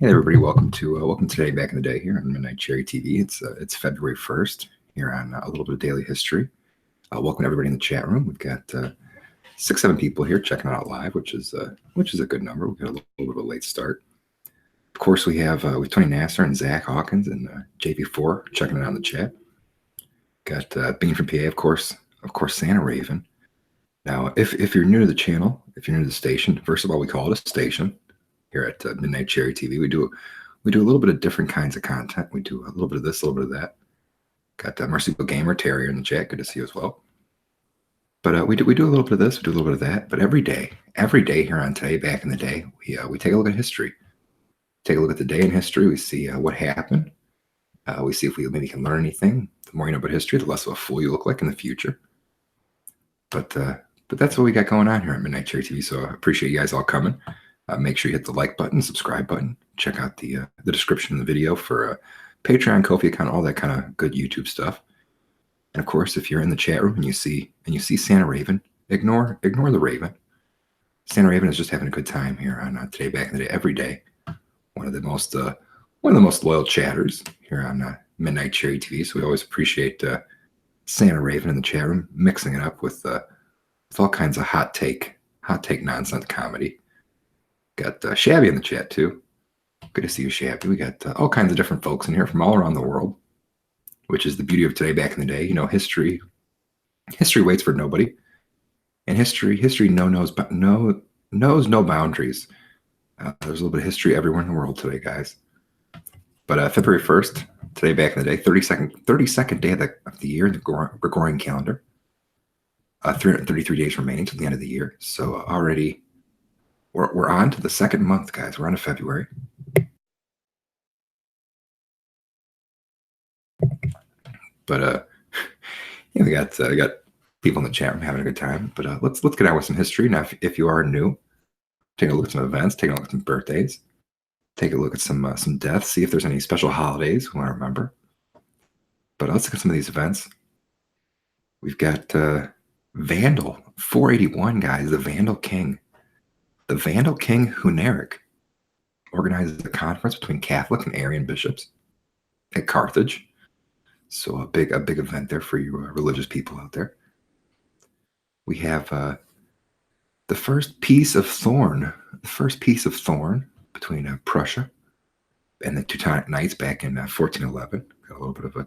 Hey everybody, welcome today back in the day here on MidnightCherryTV. It's February 1st here on a little bit of daily history. Welcome everybody in the chat room. We've got 6-7 people here checking it out live, which is a good number. We've got a little bit of a late start. Of course, we have Tony Nasser and Zach Hawkins and JP4 checking it out in the chat. Got Bean from PA, of course, Santa Raven. Now, if you're new to the channel, if you're new to the station, first of all, we call it a station. Here at MidnightCherryTV, we do a little bit of different kinds of content. We do a little bit of this, a little bit of that. Got Merciful Gamer Terrier in the chat. Good to see you as well. But we do a little bit of this, we do a little bit of that. But every day here on Today, back in the day, we take a look at history. Take a look at the day in history. We see what happened. We see if we maybe can learn anything. The more you know about history, the less of a fool you look like in the future. But that's what we got going on here on MidnightCherryTV. So I appreciate you guys all coming. Make sure you hit the like button, subscribe button. Check out the description of the video for Patreon, Ko-fi account, all that kind of good YouTube stuff. And of course, if you're in the chat room and you see Santa Raven, ignore the Raven. Santa Raven is just having a good time here on Today Back in the Day every day. One of the most loyal chatters here on MidnightCherryTV. So we always appreciate Santa Raven in the chat room mixing it up with all kinds of hot take nonsense comedy. Got Shabby in the chat too. Good to see you, Shabby. We got all kinds of different folks in here from all around the world, which is the beauty of Today Back in the Day. You know, history waits for nobody, and history knows no boundaries. There's a little bit of history everywhere in the world today, guys. But February 1st, Today Back in the Day, 32nd day of the year in the Gregorian calendar. 333 days remaining to the end of the year. So already. We're on to the second month, guys. We're on to February. But yeah, we got people in the chat room having a good time. But let's get on with some history now. If you are new, take a look at some events, take a look at some birthdays, take a look at some deaths, see if there's any special holidays we want to remember. But let's look at some of these events. We've got Vandal 481, guys. The Vandal King. The Vandal King Huneric organizes a conference between Catholic and Arian bishops at Carthage. So a big event there for you religious people out there. We have the first peace of Thorn. The first peace of Thorn between Prussia and the Teutonic Knights back in 1411. Got a little bit of a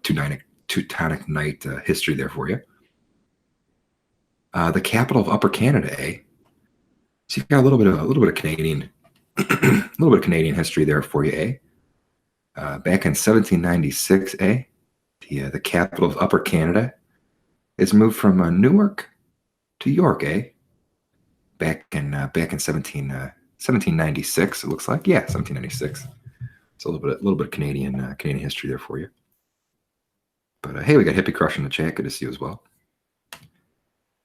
Teutonic Knight history there for you. The capital of Upper Canada, eh? So you've got a little bit of Canadian, Canadian history there for you, eh? Back in 1796, eh? The capital of Upper Canada is moved from Newark to York, eh? Back in 1796, it looks like, yeah, 1796. It's a little bit of Canadian history there for you. But hey, we got Hippie Crush in the chat. Good to see you as well.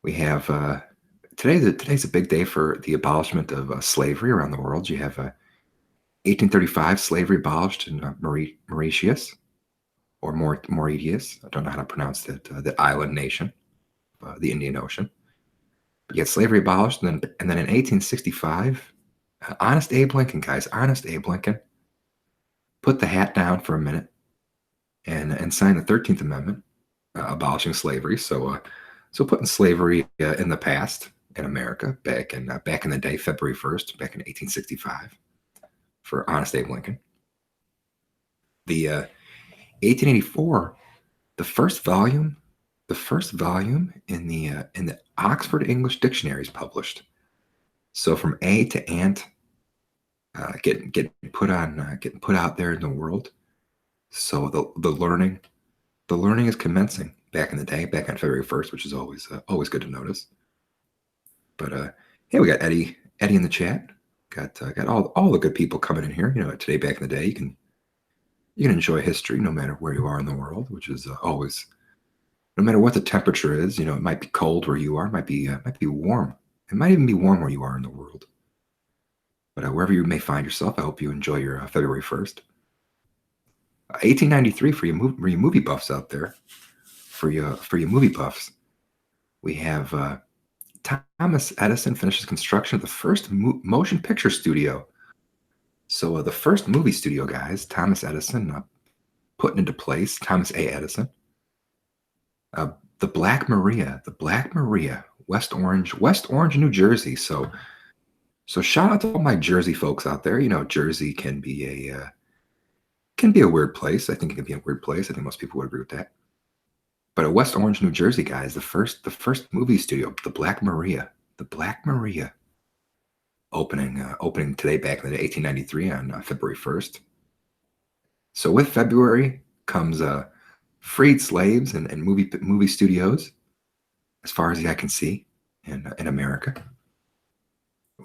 We have. Today's a big day for the abolishment of slavery around the world. You have 1835, slavery abolished in Mauritius, or Mauritius. I don't know how to pronounce that. The island nation, the Indian Ocean. But you had slavery abolished, and then in 1865, Honest Abe Lincoln, guys, Honest Abe Lincoln, put the hat down for a minute and signed the 13th Amendment, abolishing slavery. So putting slavery in the past. In America back in the day, February 1st, back in 1865, for Honest Abe Lincoln. The 1884, the first volume in the Oxford English Dictionary is published. So from A to Ant, getting put out there in the world. So the learning is commencing back in the day, back on February 1st, which is always good to notice. But hey, we got Eddie in the chat. Got all the good people coming in here. You know, Today Back in the Day, you can enjoy history no matter where you are in the world, which is always, no matter what the temperature is. You know, it might be cold where you are, it might be warm. It might even be warm where you are in the world. But wherever you may find yourself, I hope you enjoy your February 1st. 1893 for you movie buffs out there. For you movie buffs, we have. Thomas Edison finishes construction of the first motion picture studio So the first movie studio, guys, Thomas Edison putting into place, Thomas A. Edison, uh, the Black Maria, West Orange, New Jersey. So shout out to all my Jersey folks out there. You know, Jersey can be a weird place. I think it can be a weird place. I think most people would agree with that. But at West Orange, New Jersey, guys, the first movie studio, the Black Maria, opening today back in the 1893 on February 1st. So with February comes freed slaves and movie studios, as far as the eye can see, in America.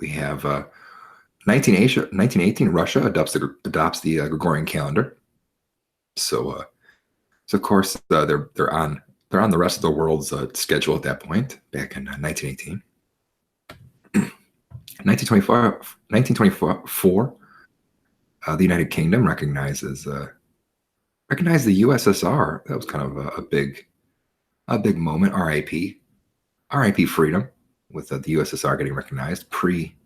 We have 1918, Russia adopts the Gregorian calendar. So of course they're on the rest of the world's schedule at that point. Back in 1918, 1924, the United Kingdom recognized the USSR. That was kind of a big moment. RIP freedom, with the USSR getting recognized pre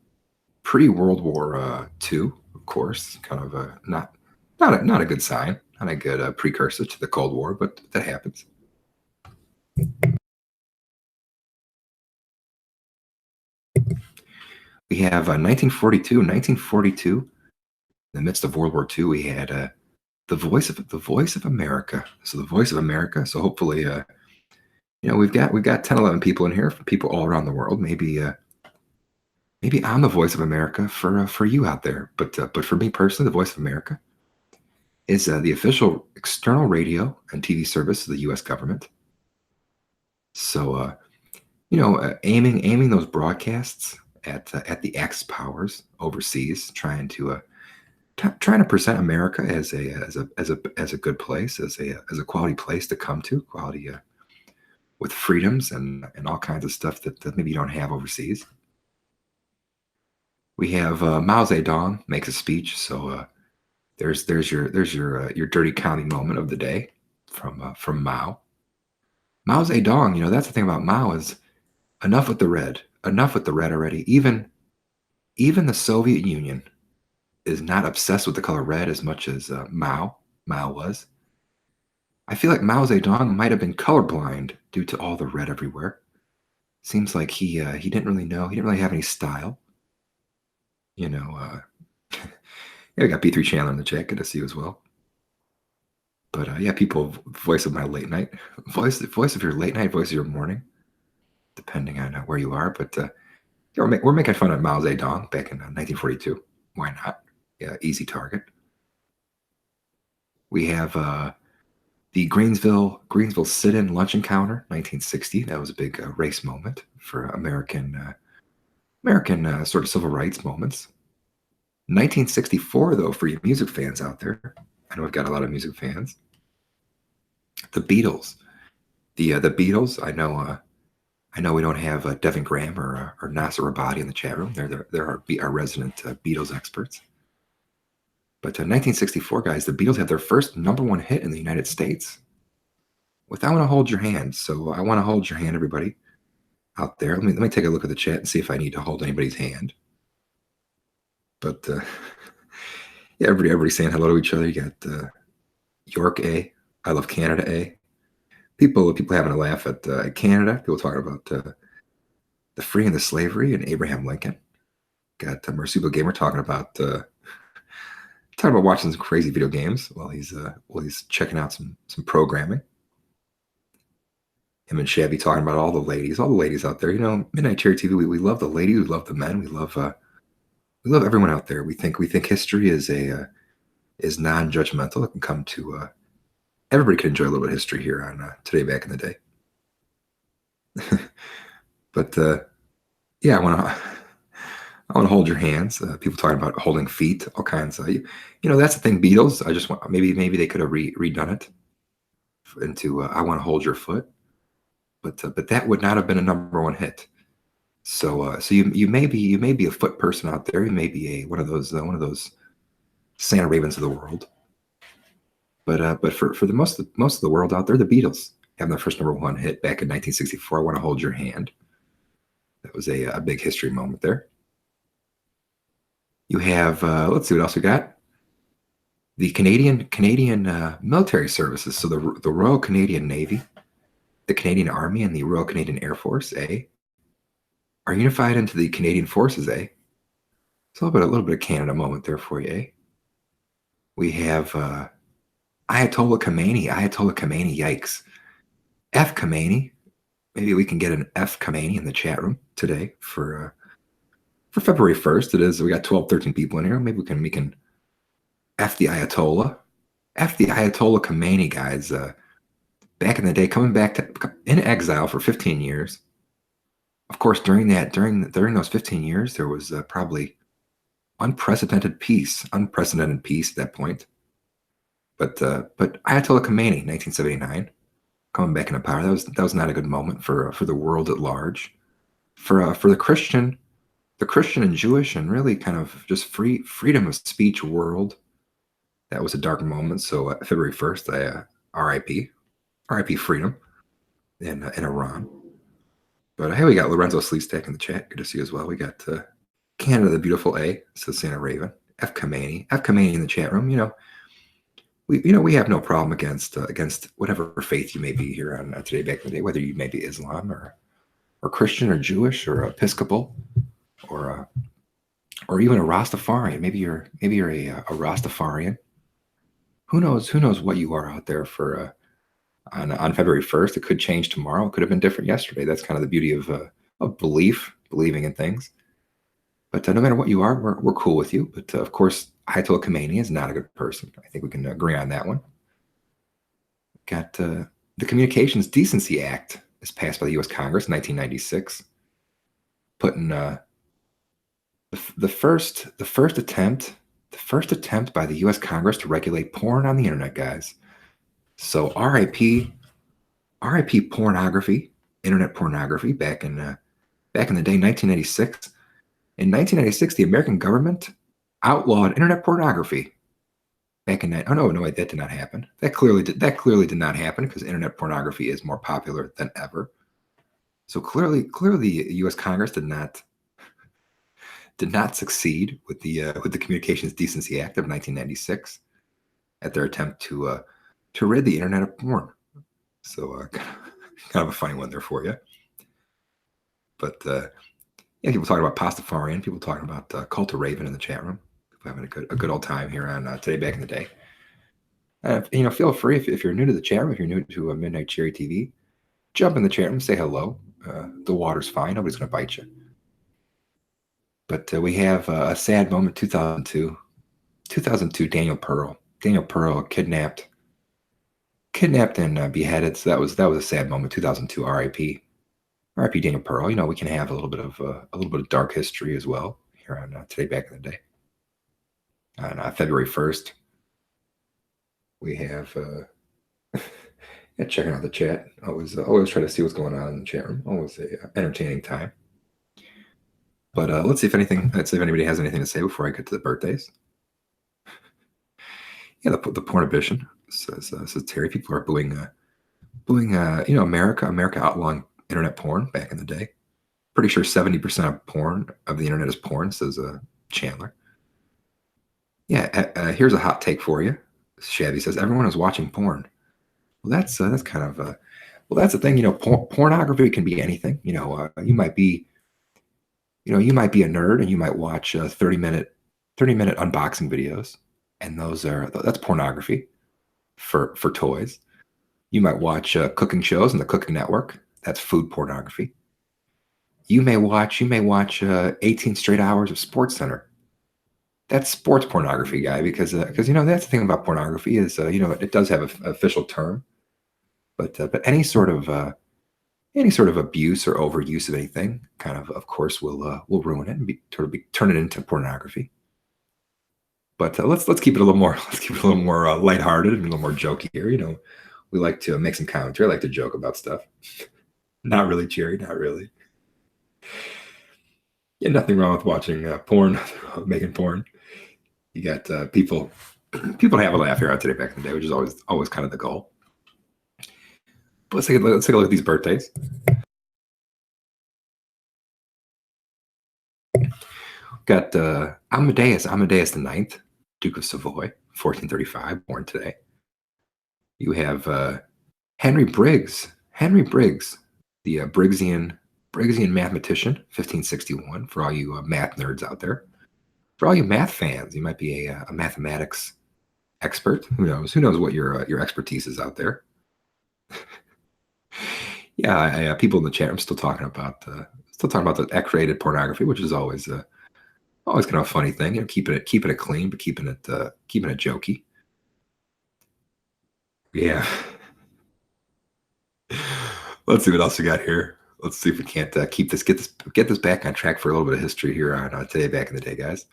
World War II, of course. Kind of not a good sign, not a good precursor to the Cold War, but that happens. We have 1942. 1942, in the midst of World War II, we had the Voice of America. So the Voice of America. So hopefully, we've got 10, 11 people in here, from people all around the world. Maybe I'm the Voice of America for you out there. But for me personally, the Voice of America is the official external radio and TV service of the U.S. government. So aiming those broadcasts at the Axis powers overseas, trying to present America as a good place, as a quality place to come to, quality with freedoms and all kinds of stuff that maybe you don't have overseas. We have Mao Zedong makes a speech. So there's your dirty county moment of the day from Mao. Mao Zedong. That's the thing about Mao is enough with the red. Enough with the red already. Even the Soviet Union is not obsessed with the color red as much as Mao was. I feel like Mao Zedong might have been colorblind due to all the red everywhere. Seems like he didn't really know. He didn't really have any style. Yeah, we got B3 Chandler in the chat. Good to see you as well. But yeah, people, voice of my late night, voice of your late night, voice of your morning, depending on where you are. But we're making fun of Mao Zedong back in 1942. Why not? Yeah, easy target. We have the Greensville sit-in lunch encounter, 1960. That was a big race moment for American sort of civil rights moments. 1964, though, for you music fans out there, I know I've got a lot of music fans. The Beatles, the Beatles. I know we don't have Devin Graham or Nasser Rabadi in the chat room. They're our resident Beatles experts. But 1964, guys, the Beatles had their first #1 hit in the United States with "I Want to Hold Your Hand." So I want to hold your hand, everybody out there. Let me take a look at the chat and see if I need to hold anybody's hand. But yeah, everybody's saying hello to each other. You got York A. I love Canada A. People having a laugh at Canada. People talking about the freeing the slavery and Abraham Lincoln. Got Marsupial Gamer talking about watching some crazy video games while he's checking out some programming. Him and Shabby talking about all the ladies out there. Midnight Cherry TV. We love the ladies. We love the men. We love everyone out there. We think history is non-judgmental. It can come to everybody can enjoy a little bit of history here on Today Back in the Day. But yeah, I want to hold your hands. People talking about holding feet, all kinds of. That's the thing. Beatles. I just want maybe they could have redone it into "I Want to Hold Your Foot," but that would not have been a #1 hit. So you may be a foot person out there. You may be one of those Santa Ravens of the world. But for the most of the world out there, the Beatles having their first #1 hit back in 1964. "I Want to Hold Your Hand." That was a big history moment there. You have, let's see what else we got. The Canadian military services. So the Royal Canadian Navy, the Canadian Army, and the Royal Canadian Air Force, are unified into the Canadian Forces, It's a little bit of Canada moment there for you, We have Ayatollah Khomeini. Ayatollah Khomeini, yikes. F Khomeini. Maybe we can get an F Khomeini in the chat room today for February 1st. It is. We got 12, 13 people in here. Maybe we can F the Ayatollah. F the Ayatollah Khomeini, guys. Back in the day, coming back in exile for 15 years. Of course, during those 15 years, there was probably unprecedented peace at that point. But Ayatollah Khomeini, 1979, coming back into power, that was not a good moment for the world at large, for the Christian and Jewish and really kind of just freedom of speech world. That was a dark moment. So February 1st, R.I.P. freedom in Iran. But hey, we got Lorenzo Sleestack in the chat. Good to see you as well. We got Canada the Beautiful says Santa Raven. F Khomeini in the chat room. We have no problem against whatever faith you may be here on Today Back in the Day, whether you may be Islam or Christian or Jewish or Episcopal or even a Rastafarian. Maybe you're a Rastafarian. Who knows what you are out there for on February 1st. It could change tomorrow. It could have been different yesterday. That's kind of the beauty of believing in things. But no matter what you are, we're cool with you. But of course, Ayatollah Khomeini is not a good person. I think we can agree on that one. Got the Communications Decency Act is passed by the U.S. Congress in 1996, putting the first attempt by the U.S. Congress to regulate porn on the internet, guys. So R.I.P. pornography, internet pornography back in the day, 1996. In 1996, the American government outlawed internet pornography. Back in that, that did not happen. That clearly did not happen because internet pornography is more popular than ever. So clearly, the U.S. Congress did not succeed with the Communications Decency Act of 1996 at their attempt to rid the internet of porn. So kind of a funny one there for you. But people talking about Pastafarian, people talking about Cult of Raven in the chat room. We're having a good old time here on Today Back in the Day. Feel free if you're new to the chat room, if you're new to Midnight Cherry TV, jump in the chat room, say hello. The water's fine. Nobody's going to bite you. But we have a sad moment, 2002, Daniel Pearl kidnapped and beheaded. So that was a sad moment, 2002, R.I.P. Daniel Pearl. We can have a little bit of dark history as well here on Today Back in the Day. On February 1st, we have checking out the chat. Always try to see what's going on in the chat room. Always a entertaining time. But let's see if anybody has anything to say before I get to the birthdays. Yeah, the Pornovision says Terry. People are booing America outlawing internet porn back in the day. Pretty sure 70% of the internet is porn, says Chandler. Yeah, here's a hot take for you. Shabby says everyone is watching porn. Well, that's kind of that's the thing. Pornography can be anything. You might be a nerd and you might watch 30-minute unboxing videos, and that's pornography for toys. You might watch cooking shows on the Cooking Network. That's food pornography. You may watch 18 straight hours of SportsCenter. That's sports pornography, guy, because that's the thing about pornography is it does have an official term, but any sort of abuse or overuse of anything kind of course will ruin it and turn it into pornography. But let's keep it a little more lighthearted and a little more jokey here. We like to make some commentary. I like to joke about stuff. Not really, Cherry. Not really. Yeah, nothing wrong with watching porn, making porn. You got people to have a laugh here on Today Back in the Day, which is always kind of the goal. But let's take a look at these birthdays. Got Amadeus the Ninth, Duke of Savoy, 1435, born today. You have Henry Briggs, the Briggsian mathematician, 1561. For all you math nerds out there, for all you math fans, you might be a mathematics expert. Who knows? Who knows what your expertise is out there? Yeah, people in the chat. I'm still talking about the X-rated pornography, which is always always kind of a funny thing. You know, keeping it clean, but keeping it jokey. Yeah. Let's see what else we got here. Let's see if we can't get this back on track for a little bit of history here on Today Back in the Day, guys.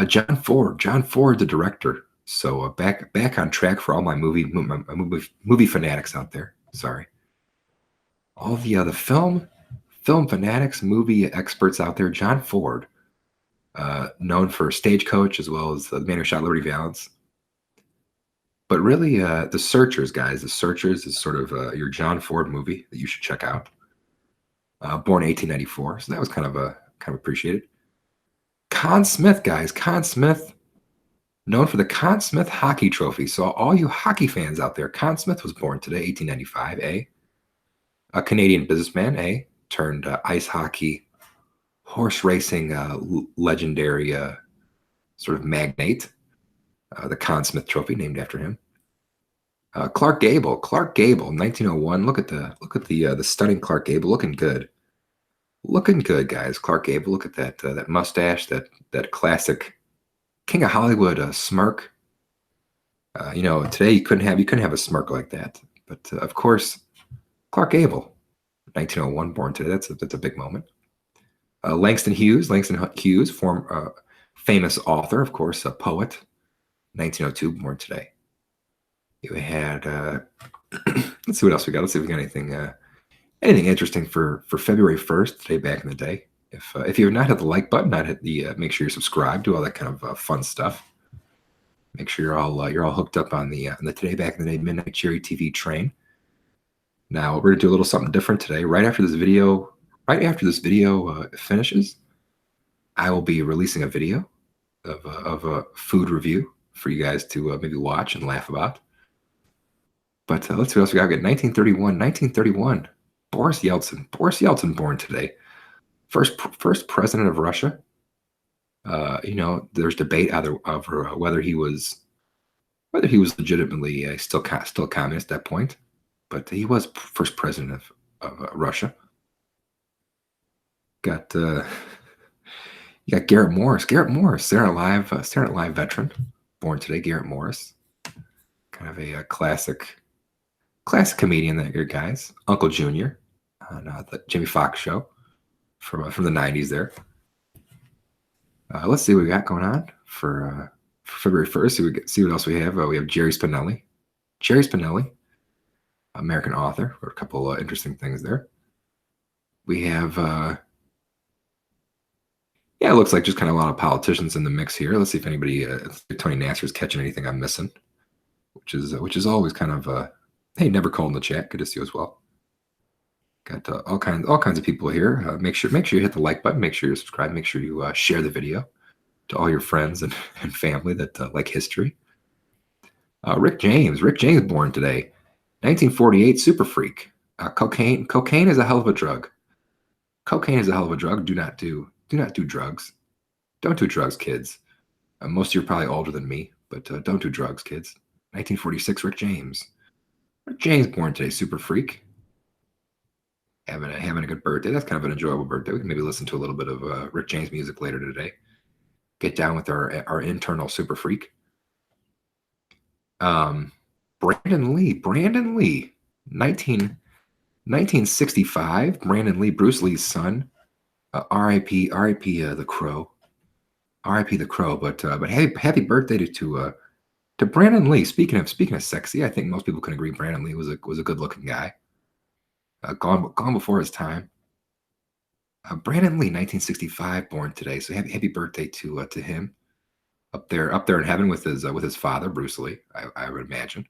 John Ford, the director. So back on track for all my movie fanatics out there. Sorry, all the film fanatics, movie experts out there. John Ford, known for Stagecoach as well as The Man Who Shot Liberty Valance. But really, The Searchers, guys. The Searchers is sort of your John Ford movie that you should check out. Born 1894, so that was kind of appreciated. Conn Smith, guys. Conn Smith, known for the Conn Smith Hockey Trophy. So all you hockey fans out there, Conn Smith was born today, 1895. A Canadian businessman. Turned ice hockey, horse racing legendary sort of magnate. The Conn Smith Trophy, named after him. Clark Gable, 1901. Look at the stunning Clark Gable, looking good, guys. Clark Gable, look at that mustache, that classic King of Hollywood smirk. Today you couldn't have a smirk like that, but of course, Clark Gable, 1901, born today. That's a big moment. Langston Hughes, famous author, of course, a poet, 1902, born today. You had let's see what else we got. Let's see if we got anything interesting for February 1st, Today Back in the Day. If you have not hit the like button, not hit the make sure you're subscribed, do all that kind of fun stuff. Make sure you're all hooked up on the Today Back in the Day Midnight Cherry TV train. Now we're gonna do a little something different today. Right after this video finishes, I will be releasing a video of a food review for you guys to maybe watch and laugh about. But let's see what else we got. We got 1931. Boris Yeltsin, born today. First president of Russia. There's debate over whether he was legitimately still communist at that point, but he was first president of Russia. You got Garrett Morris. Saturday Night Live veteran, born today. Garrett Morris, kind of a classic comedian that good guys. Uncle Junior on the Jimmy Fox show from the 90s there. Let's see what we got going on for February 1st. See what else we have. We have Jerry Spinelli, American author. Wrote a couple interesting things there. We have it looks like just kind of a lot of politicians in the mix here. Let's see if anybody, if Tony Nasser's catching anything I'm missing, which is always kind of hey, never call in the chat. Good to see you as well. Got all kinds of people here. Make sure you hit the like button. Make sure you subscribe. Make sure you share the video to all your friends and family that like history. Rick James, born today, 1948. Super freak. Cocaine is a hell of a drug. Do not do drugs. Don't do drugs, kids. Most of you are probably older than me, but don't do drugs, kids. 1946. Rick James, born today. Super freak. Having a good birthday. That's kind of an enjoyable birthday. We can maybe listen to a little bit of Rick James music later today. Get down with our internal super freak. Brandon Lee, 1965. Brandon Lee, Bruce Lee's son. R.I.P. The Crow. R.I.P. the Crow. But happy birthday to Brandon Lee. Speaking of sexy, I think most people can agree Brandon Lee was a good looking guy. Gone before his time. Brandon Lee, 1965, born today. So happy birthday to him. Up there in heaven with his father, Bruce Lee. I would imagine.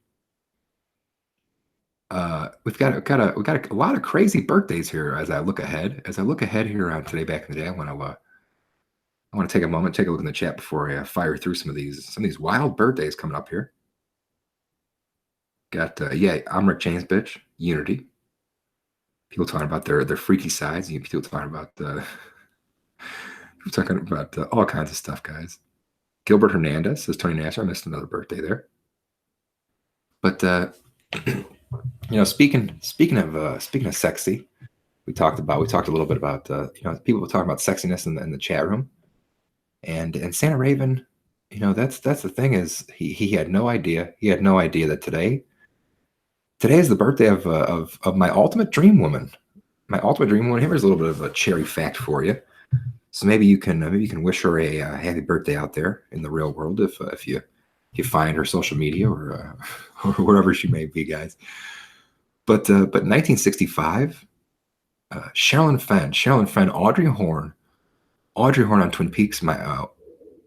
We've got a lot of crazy birthdays here as I look ahead. Here on Today Back in the Day, I want want to take a moment, take a look in the chat before I fire through some of these wild birthdays coming up here. Got I'm Rick James, bitch. Unity. People talking about their freaky sides. People talking about all kinds of stuff, guys. Gilbert Hernandez says Tony Nasser. I missed another birthday there. But speaking of sexy, we talked a little bit about people talking about sexiness in the chat room, and Santa Raven, that's the thing is he had no idea that today is the birthday of my ultimate dream woman. Here's a little bit of a cherry fact for you. So maybe you can wish her a happy birthday out there in the real world if you find her social media or wherever she may be, guys. But 1965, Sherilyn Fenn, Audrey Horne on Twin Peaks,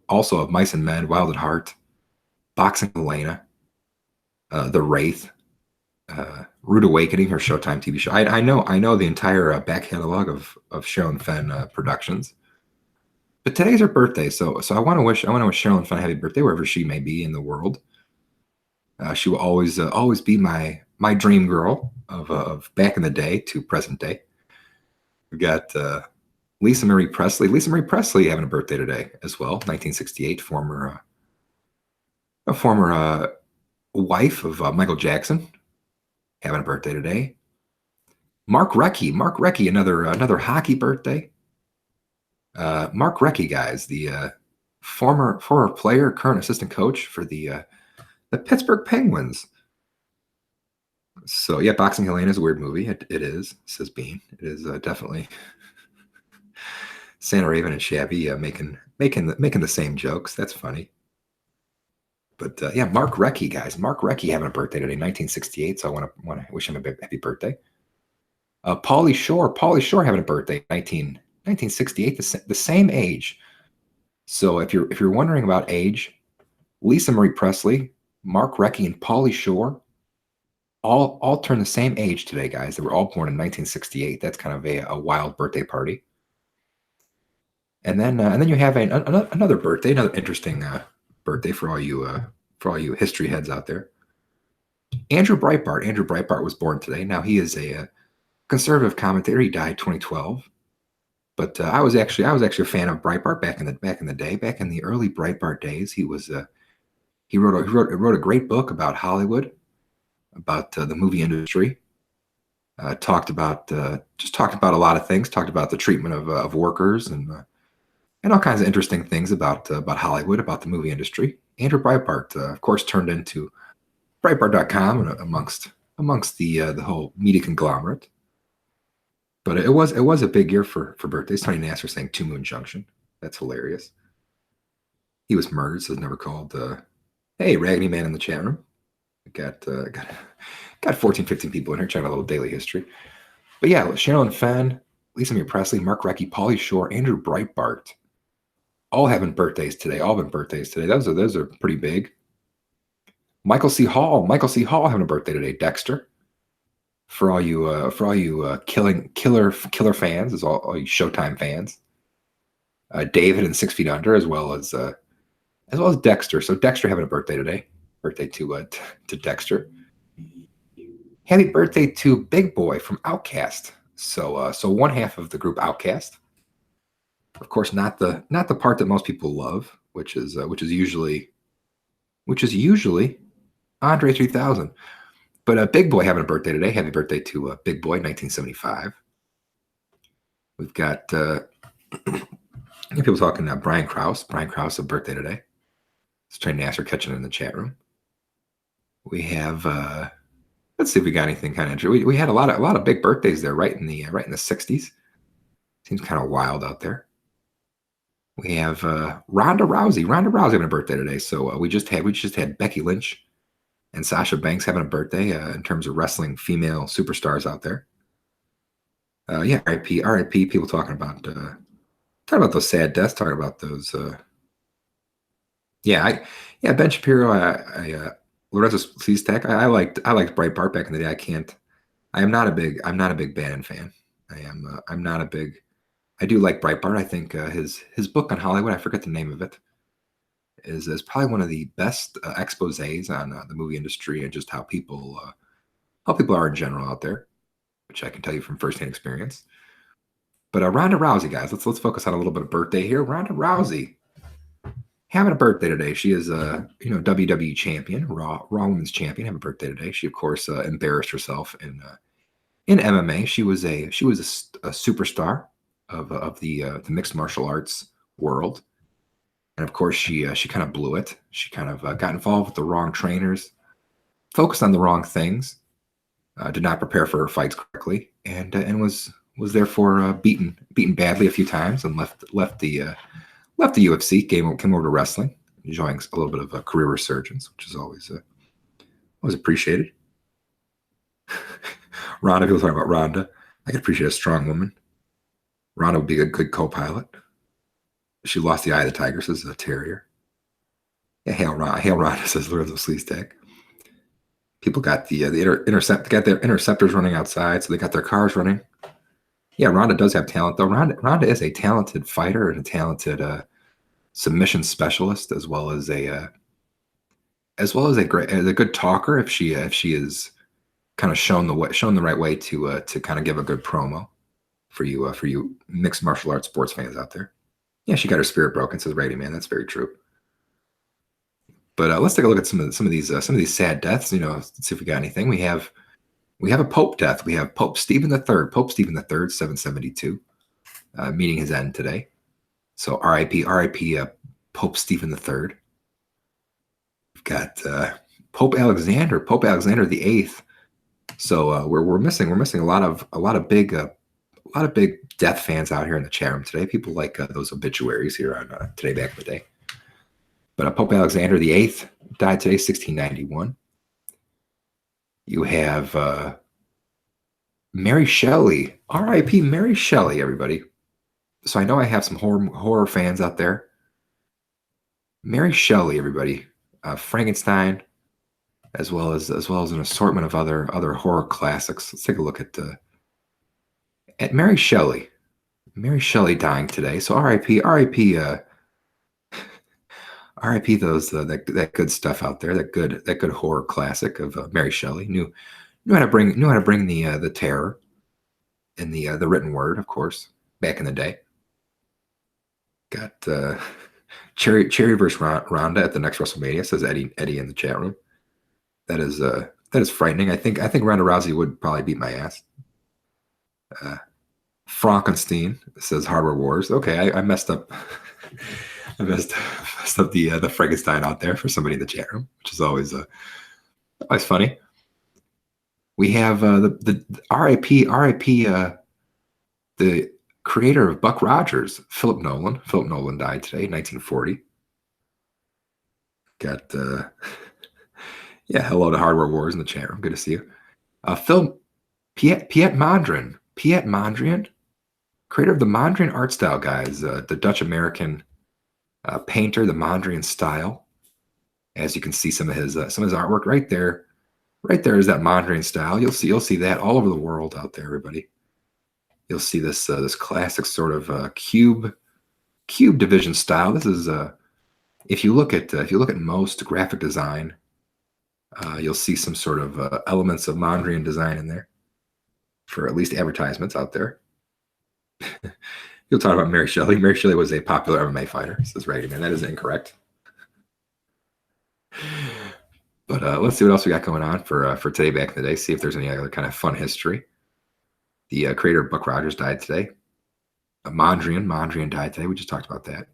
also of Mice and Men, Wild at Heart, Boxing Helena, The Wraith, Rude Awakening, her Showtime TV show. I know the entire back catalog of Sherilyn Fenn productions. But today's her birthday, so I want to wish Sherilyn Fenn a happy birthday wherever she may be in the world. She will always be my dream girl of back in the day to present day. We got Lisa Marie Presley. Lisa Marie Presley having a birthday today as well. 1968, former wife of Michael Jackson, having a birthday today. Mark Recchi, another hockey birthday. Mark Recchi, guys, the former player, current assistant coach for the Pittsburgh Penguins. So yeah, Boxing Helena is a weird movie. It is, says Bean. It is definitely Santa Raven and Shabby making the same jokes. That's funny. But Mark Recchi, guys. Mark Recchi having a birthday today, 1968. So I want to wish him a happy birthday. Pauly Shore having a birthday, 1968, the same age. So if you're wondering about age, Lisa Marie Presley, Mark Recchi, and Pauly Shore all turn the same age today, guys. They were all born in 1968. That's kind of a wild birthday party. And then you have another birthday, another interesting birthday for all you history heads out there. Andrew Breitbart was born today. Now he is a conservative commentator. He died 2012. But I was actually a fan of Breitbart back in the day, back in the early Breitbart days. He wrote a great book about Hollywood, about the movie industry. Talked about a lot of things. Talked about the treatment of workers and all kinds of interesting things about Hollywood, about the movie industry. Andrew Breitbart, of course, turned into Breitbart.com amongst the whole media conglomerate. But it was a big year for birthdays. Tony Nasser saying 2 Moon Junction. That's hilarious. He was murdered, so it's never called. Hey, Raggedy Man in the chat room. Got 14, 15 people in here checking out a little daily history. But yeah, Sherilyn Fenn, Lisa Marie Presley, Mark Recchi, Pauly Shore, Andrew Breitbart, all having birthdays today. Those are pretty big. Michael C. Hall having a birthday today. Dexter. For all you killer fans, as all you Showtime fans. David and 6 Feet Under, as well as Dexter. So Dexter having a birthday today. Birthday to Dexter. Happy birthday to Big Boy from Outkast. So one half of the group Outkast. Of course, not the part that most people love, which is usually Andre 3000. But Big Boy having a birthday today. Happy birthday to Big Boy, 1975. We've got people talking about Brian Krause. Brian Krause, a birthday today. It's Trey Nasser catching it in the chat room. We have let's see if we got anything kind of interesting. We had a lot of big birthdays there, right in the 60s. Seems kind of wild out there. We have Ronda Rousey. Ronda Rousey having a birthday today. So we just had Becky Lynch and Sasha Banks having a birthday in terms of wrestling female superstars out there. RIP. People talking about those sad deaths. Talking about those. Ben Shapiro. Lorenzo Seastak. I liked Breitbart back in the day. I'm not a big Bannon fan. I'm not a big I do like Breitbart. I think his book on Hollywood, I forget the name of it, is probably one of the best exposés on the movie industry and just how people are in general out there, which I can tell you from firsthand experience. But Ronda Rousey, guys, let's focus on a little bit of birthday here. Ronda Rousey having a birthday today. She is a WWE champion, Raw Women's champion. Having a birthday today. She of course embarrassed herself in MMA. She was a superstar of the mixed martial arts world, and of course she kind of blew it. She kind of got involved with the wrong trainers, focused on the wrong things, did not prepare for her fights correctly, and was therefore beaten badly a few times, and left the UFC, came over to wrestling, enjoying a little bit of a career resurgence, which is always appreciated. Ronda, people talking about Ronda. I can appreciate a strong woman. Ronda would be a good co-pilot. She lost the eye of the tiger, says a terrier. Yeah, hail Ronda, says Lorenzo Sleestak. People got the got their interceptors running outside, so they got their cars running. Yeah, Ronda does have talent, though. Ronda is a talented fighter and a talented submission specialist, as well as a good talker. If she is kind of shown the right way to kind of give a good promo for you mixed martial arts sports fans out there. Yeah, she got her spirit broken, says Brady Man. That's very true. But let's take a look at some of these sad deaths. Let's see if we got anything. We have a Pope death. We have Pope Stephen III. Pope Stephen III, 772, meeting his end today. So R.I.P. Pope Stephen III. We've got Pope Alexander the Eighth. So we're missing a lot of big death fans out here in the chat room today. People like those obituaries here on Today Back in the Day. But Pope Alexander the Eighth died today, 1691. You have Mary Shelley, R.I.P. Mary Shelley, everybody. So I know I have some horror fans out there. Mary Shelley, everybody. Frankenstein, as well as an assortment of other horror classics. Let's take a look at Mary Shelley. Mary Shelley dying today. So R.I.P. R.I.P. those that good stuff out there. That good horror classic of Mary Shelley. Knew how to bring the terror in the written word, of course, back in the day. Got Cherry versus Ronda at the next WrestleMania, says Eddie in the chat room. That is frightening. I think Ronda Rousey would probably beat my ass. Frankenstein says Hardware Wars. Okay, I messed up. I messed up the Frankenstein out there for somebody in the chat room, which is always funny. We have the R.I.P. The creator of Buck Rogers, Philip Nolan. Philip Nolan died today, 1940. Got yeah, hello to Hardware Wars in the chat room. Good to see you. Phil Piet Mondrian. Piet Mondrian, creator of the Mondrian art style, guys. The Dutch American painter, the Mondrian style. As you can see, some of his artwork right there. Right there is that Mondrian style. You'll see that all over the world out there, everybody. You'll see this classic sort of cube division style. This is if you look at most graphic design, you'll see some sort of elements of Mondrian design in there for at least advertisements out there. You'll talk about Mary Shelley. Mary Shelley was a popular MMA fighter, says Reagan, and that is incorrect. But let's see what else we got going on for today back in the day. See if there's any other kind of fun history. The creator of Buck Rogers died today. Mondrian died today. We just talked about that.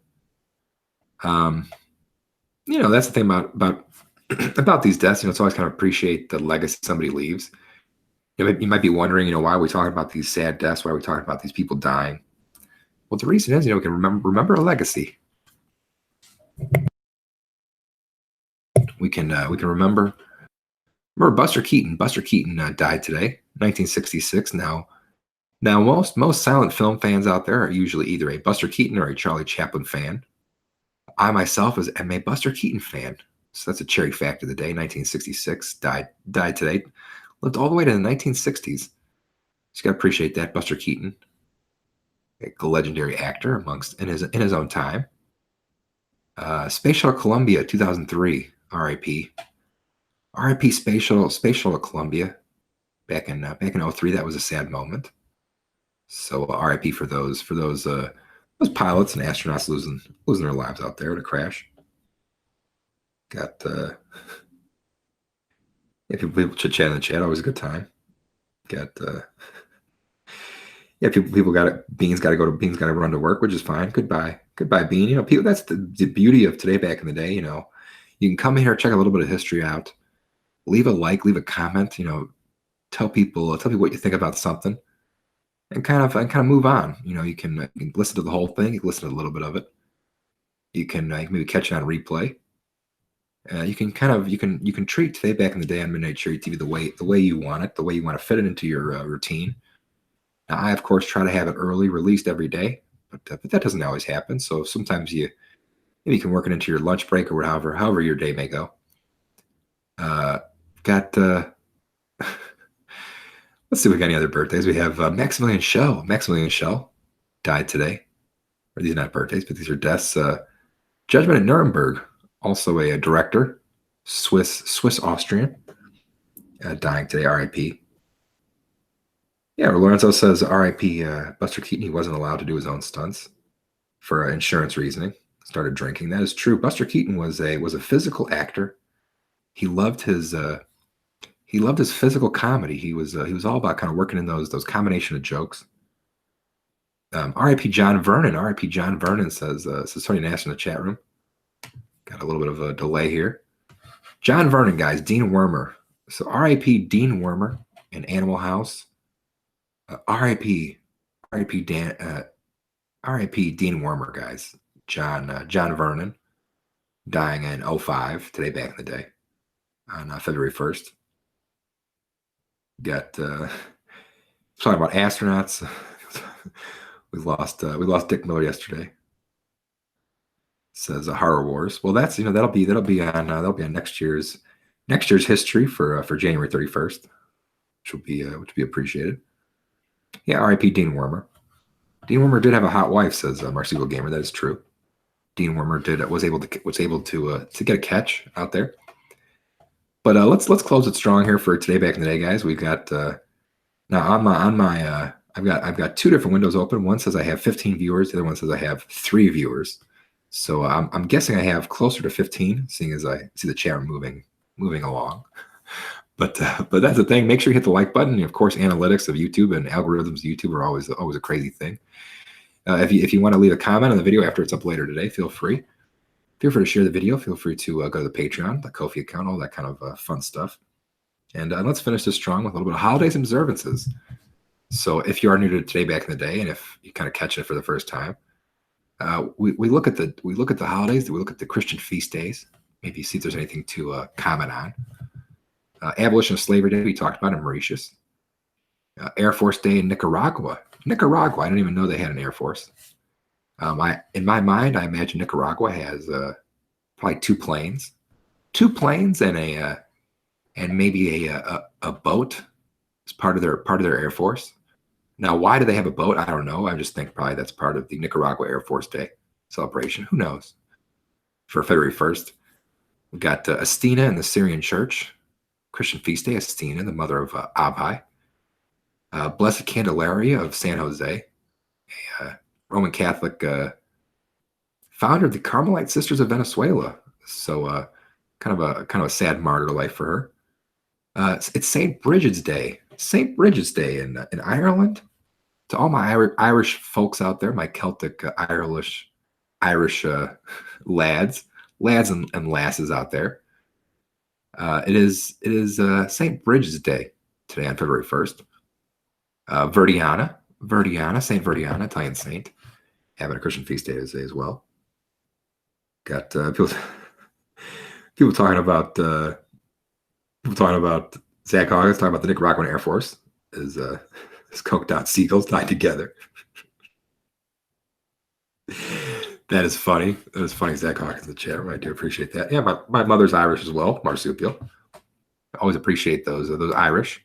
That's the thing about these deaths. It's always kind of appreciate the legacy somebody leaves. You might be wondering, why are we talking about these sad deaths? Why are we talking about these people dying? Well, the reason is, we can remember a legacy. We can remember Buster Keaton. Buster Keaton died today, 1966. Now most silent film fans out there are usually either a Buster Keaton or a Charlie Chaplin fan. I myself am a Buster Keaton fan. So that's a cherry fact of the day. 1966, died today. Lived all the way to the 1960s. Just got to appreciate that, Buster Keaton. a legendary actor amongst in his own time. Space Shuttle Columbia 2003, R.I.P. R.I.P. Space Shuttle Columbia back in 03. That was a sad moment. So R.I.P. for those pilots and astronauts losing their lives out there in a crash. Got yeah, people chit chat in the chat. Always a good time. Got yeah, people got it. Beans got to run to work, which is fine. Goodbye, Bean. You know, people. That's the beauty of today. Back in the day, you know, you can come in here, check a little bit of history out, leave a like, leave a comment. You know, tell people what you think about something, and kind of move on. You know, you can listen to the whole thing. You can listen to a little bit of it. You can maybe catch it on replay. You can treat today back in the day on Midnight Cherry TV the way you want it, the way you want to fit it into your routine. Now, I of course try to have it early released every day, but that doesn't always happen. So sometimes maybe you can work it into your lunch break or however your day may go. Got let's see if we got any other birthdays. We have Maximilian Schell. Maximilian Schell died today. Or these are not birthdays, but these are deaths. Judgment at Nuremberg, also a director, Swiss Austrian, dying today. R.I.P. Yeah, Lorenzo says R.I.P. Buster Keaton. He wasn't allowed to do his own stunts for insurance reasoning. Started drinking. That is true. Buster Keaton was a physical actor. He loved his physical comedy. He was all about kind of working in those combination of jokes. R.I.P. John Vernon. R.I.P. John Vernon says Tony Nash in the chat room. Got a little bit of a delay here. John Vernon, guys. Dean Wormer. So R.I.P. Dean Wormer in Animal House. R.I.P. Dean Wormer, guys. John Vernon, dying in 05, today back in the day, on February 1st. Got talking about astronauts. we lost Dick Miller yesterday. Says Horror Wars. Well, that's that'll be on next year's history for January 31st, which will be appreciated. Yeah, R.I.P. Dean Wormer. Dean Wormer did have a hot wife, says Marsupial Gamer. That is true. Dean Wormer was able to get a catch out there. But let's close it strong here for today back in the day, guys. We've got now I've got two different windows open. One says I have 15 viewers. The other one says I have 3 viewers. So I'm guessing I have closer to 15, seeing as I see the chat moving along. But that's the thing. Make sure you hit the like button. And of course, analytics of YouTube and algorithms of YouTube are always a crazy thing. If you want to leave a comment on the video after it's up later today, feel free. Feel free to share the video. Feel free to go to the Patreon, the Ko-fi account, all that kind of fun stuff. And let's finish this strong with a little bit of holidays and observances. So if you are new to today back in the day, and if you kind of catch it for the first time, we look at the holidays. We look at the Christian feast days. Maybe see if there's anything to comment on. Abolition of Slavery Day, we talked about in Mauritius. Air Force Day in Nicaragua. I didn't even know they had an Air Force. In my mind, I imagine Nicaragua has probably 2 planes and maybe a boat as part of their Air Force. Now, why do they have a boat? I don't know. I just think probably that's part of the Nicaragua Air Force Day celebration. Who knows? For February 1st, we got Astina in the Syrian Church. Christian feast day, Astina, the mother of Abhai. Blessed Candelaria of San Jose, a Roman Catholic founder of the Carmelite Sisters of Venezuela. So kind of a sad martyr life for her. It's St. Bridget's Day. St. Bridget's Day in Ireland. To all my Irish folks out there, my Celtic Irish lads and lasses out there. It is St. Bridget's Day today on February 1st. Verdiana, Saint Verdiana, Italian saint, having a Christian feast day today as well. Got people talking about Zach August, talking about the Nicaraguan Air Force is coked out seagulls tied together. That is funny. That is funny, Zach Hawkins in the chat room. I do appreciate that. Yeah, my mother's Irish as well, marsupial. I always appreciate those Irish.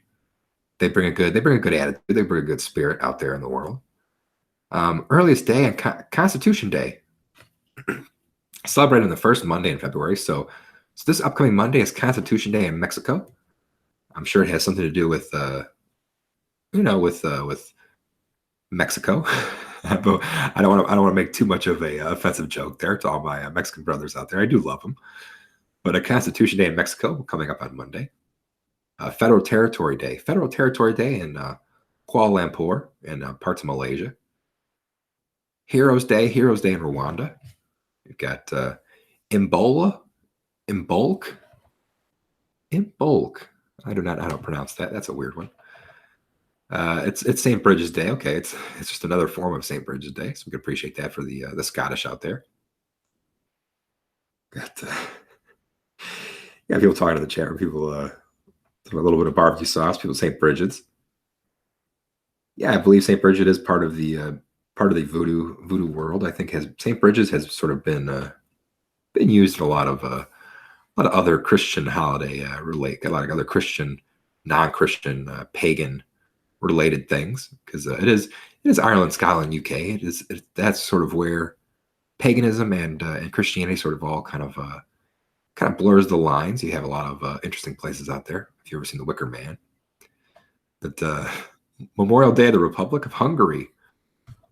They bring a good attitude. They bring a good spirit out there in the world. Earliest day on Constitution Day, celebrated on the first Monday in February. So this upcoming Monday is Constitution Day in Mexico. I'm sure it has something to do with with Mexico. But I don't want to make too much of a offensive joke there to all my Mexican brothers out there. I do love them. But a Constitution Day in Mexico coming up on Monday. Federal Territory Day. Federal Territory Day in Kuala Lumpur and parts of Malaysia. Heroes Day in Rwanda. We've got Imbolc. I don't pronounce that. That's a weird one. It's St. Bridget's Day. Okay, it's just another form of St. Bridget's Day, so we can appreciate that for the Scottish out there. Got people talking in the chat room. People a little bit of barbecue sauce. People St. Bridget's. Yeah, I believe St. Bridget is part of the voodoo world. I think St. Bridget's has sort of been used in a lot of other Christian holiday a lot of other Christian, non-Christian, pagan related things, because it is Ireland, Scotland, UK. That's sort of where paganism and Christianity sort of all kind of blurs the lines. You have a lot of interesting places out there. If you've ever seen The Wicker Man, but Memorial Day of the Republic of Hungary.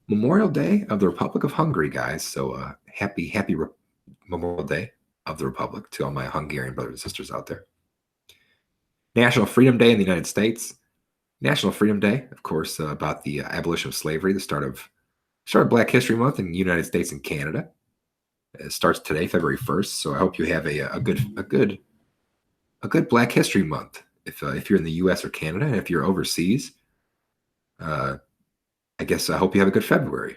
Memorial Day of the Republic of Hungary, guys. So happy Memorial Day of the Republic to all my Hungarian brothers and sisters out there. National Freedom Day in the United States. National Freedom Day, of course, about the abolition of slavery, the start of Black History Month in the United States and Canada. It starts today, February 1st. So I hope you have a good Black History Month. If you're in the U.S. or Canada, and if you're overseas, I guess I hope you have a good February.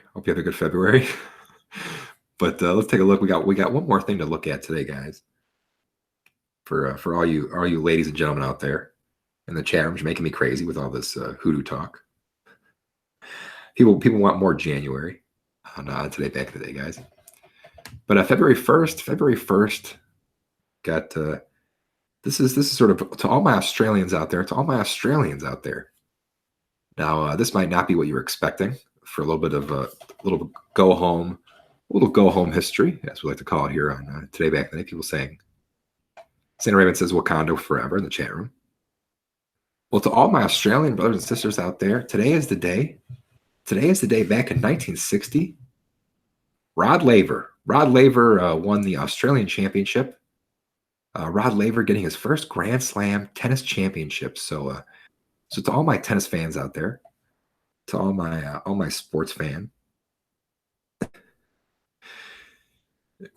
But let's take a look. We got one more thing to look at today, guys. For all you ladies and gentlemen out there in the chat room, you're making me crazy with all this hoodoo talk. People want more January on today, back in the day, guys. But February 1st, got this is sort of to all my Australians out there. Now, this might not be what you were expecting for a little bit of a little go home history, as we like to call it here on Today Back in the Day. People saying, Santa Raven says Wakanda forever in the chat room. Well, to all my Australian brothers and sisters out there, today is the day back in 1960. Rod Laver won the Australian Championship. Rod Laver getting his first Grand Slam tennis championship. So to all my tennis fans out there, to all my sports fan,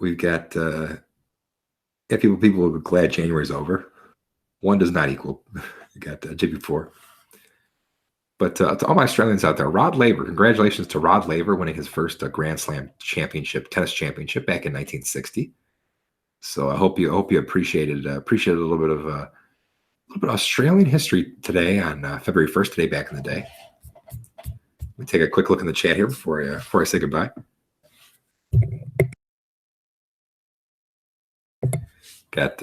we've got people are glad January's over. One does not equal. We got JP4. But to all my Australians out there, Rod Laver, congratulations to Rod Laver winning his first Grand Slam tennis championship back in 1960. So I hope you appreciated a little bit of Australian history today on February 1st, today back in the day. Let me take a quick look in the chat here before I say goodbye. Got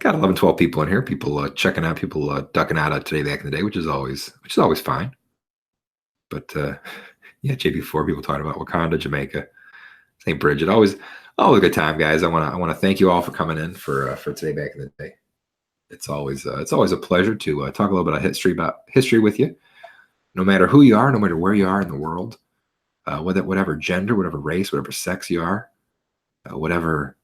11, 12 people in here. People checking out, people ducking out of today back in the day, which is always fine. But yeah, JB4, people talking about Wakanda, Jamaica, St. Bridget, always a good time, guys. I want to thank you all for coming in for today back in the day. It's always a pleasure to talk a little bit about history with you, no matter who you are, no matter where you are in the world, whatever gender, whatever race, whatever sex you are, whatever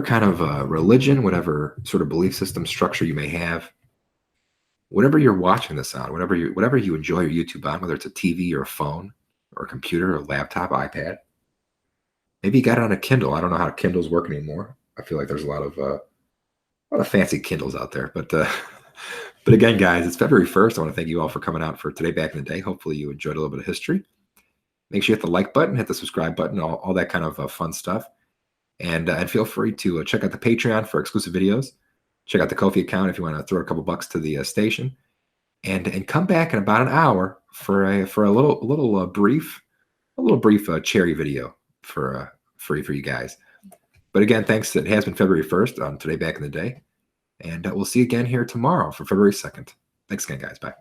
kind of religion, whatever sort of belief system structure you may have, whatever you're watching this on, whatever you enjoy your YouTube on, whether it's a TV or a phone or a computer or a laptop, iPad. Maybe you got it on a Kindle. I don't know how Kindles work anymore. I feel like there's a lot of fancy Kindles out there. But again, guys, it's February 1st. I want to thank you all for coming out for today back in the day. Hopefully you enjoyed a little bit of history. Make sure you hit the like button, hit the subscribe button, all that kind of fun stuff. And feel free to check out the Patreon for exclusive videos. Check out the Ko-fi account if you want to throw a couple bucks to the station. And come back in about an hour for a little brief cherry video for you guys. But again, thanks. It has been February 1st on Today Back in the Day. And we'll see you again here tomorrow for February 2nd. Thanks again, guys. Bye.